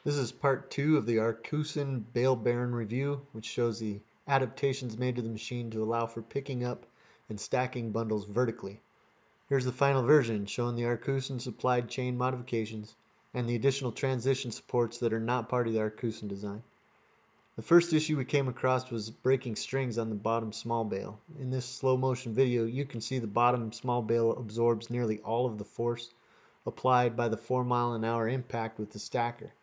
This is part 2 of the Arcusin Bale Baron review, which shows the adaptations made to the machine to allow for picking up and stacking bundles vertically. Here's the final version, showing the Arcusin supplied chain modifications and the additional transition supports that are not part of the Arcusin design. The first issue we came across was breaking strings on the bottom small bale. In this slow motion video, you can see the bottom small bale absorbs nearly all of the force applied by the 4-mile-an-hour impact with the stacker.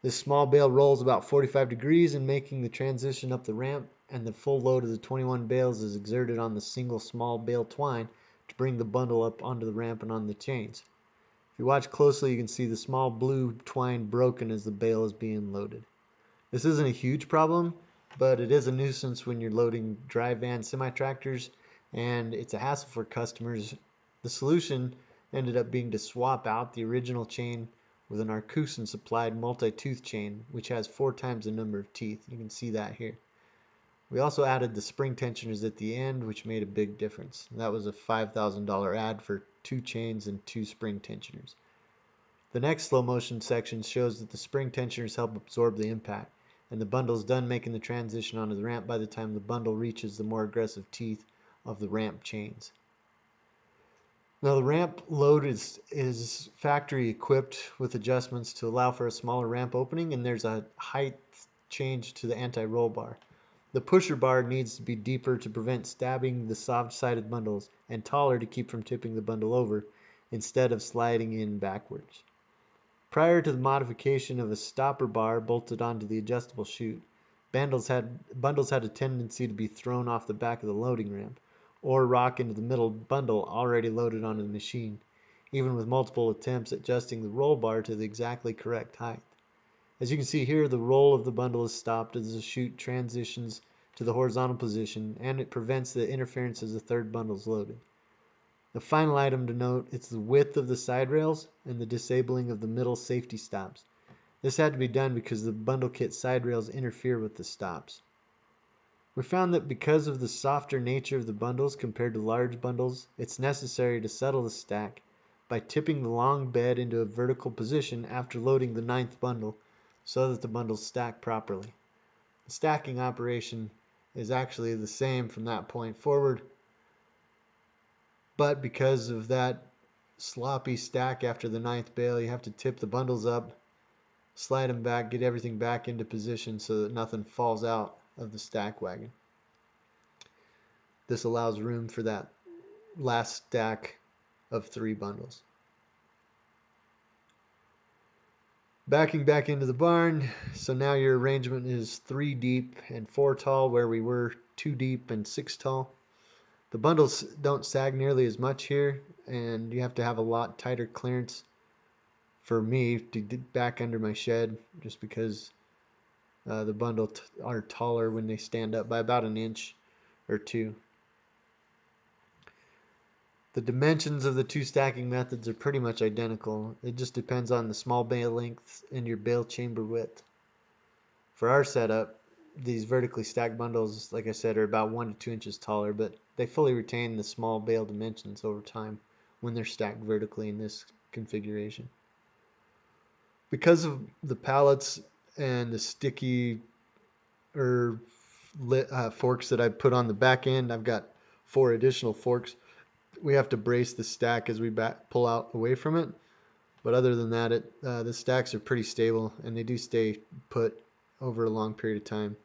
This small bale rolls about 45 degrees in making the transition up the ramp, and the full load of the 21 bales is exerted on the single small bale twine to bring the bundle up onto the ramp and on the chains. If you watch closely, you can see the small blue twine broken as the bale is being loaded. This isn't a huge problem, but it is a nuisance when you're loading dry van semi-tractors, and it's a hassle for customers. The solution ended up being to swap out the original chain with an Arcusin supplied multi-tooth chain, which has 4 times the number of teeth. You can see that here. We also added the spring tensioners at the end, which made a big difference. That was a $5,000 add for 2 chains and 2 spring tensioners. The next slow motion section shows that the spring tensioners help absorb the impact, and the bundle is done making the transition onto the ramp by the time the bundle reaches the more aggressive teeth of the ramp chains. Now the ramp load is factory equipped with adjustments to allow for a smaller ramp opening, and there's a height change to the anti-roll bar. The pusher bar needs to be deeper to prevent stabbing the soft-sided bundles and taller to keep from tipping the bundle over instead of sliding in backwards. Prior to the modification of a stopper bar bolted onto the adjustable chute, bundles had a tendency to be thrown off the back of the loading ramp, or rock into the middle bundle already loaded onto the machine, even with multiple attempts at adjusting the roll bar to the exactly correct height. As you can see here, the roll of the bundle is stopped as the chute transitions to the horizontal position, and it prevents the interference as the third bundle is loaded. The final item to note is the width of the side rails and the disabling of the middle safety stops. This had to be done because the bundle kit side rails interfere with the stops. We found that because of the softer nature of the bundles compared to large bundles, it's necessary to settle the stack by tipping the long bed into a vertical position after loading the 9th bundle so that the bundles stack properly. The stacking operation is actually the same from that point forward, but because of that sloppy stack after the 9th bale, you have to tip the bundles up, slide them back, get everything back into position so that nothing falls out of the stack wagon. This allows room for that last stack of 3 bundles. Backing back into the barn, so now your arrangement is 3 deep and 4 tall, where we were 2 deep and 6 tall. The bundles don't sag nearly as much here, and you have to have a lot tighter clearance for me to get back under my shed, just because the bundles are taller when they stand up by about an inch or 2. The dimensions of the 2 stacking methods are pretty much identical. It just depends on the small bale length and your bale chamber width. For our setup, these vertically stacked bundles, like I said, are about 1 to 2 inches taller, but they fully retain the small bale dimensions over time when they're stacked vertically in this configuration. Because of the pallets and the sticky forks that I put on the back end, I've got 4 additional forks. We have to brace the stack as we pull out away from it, but other than that, the stacks are pretty stable and they do stay put over a long period of time.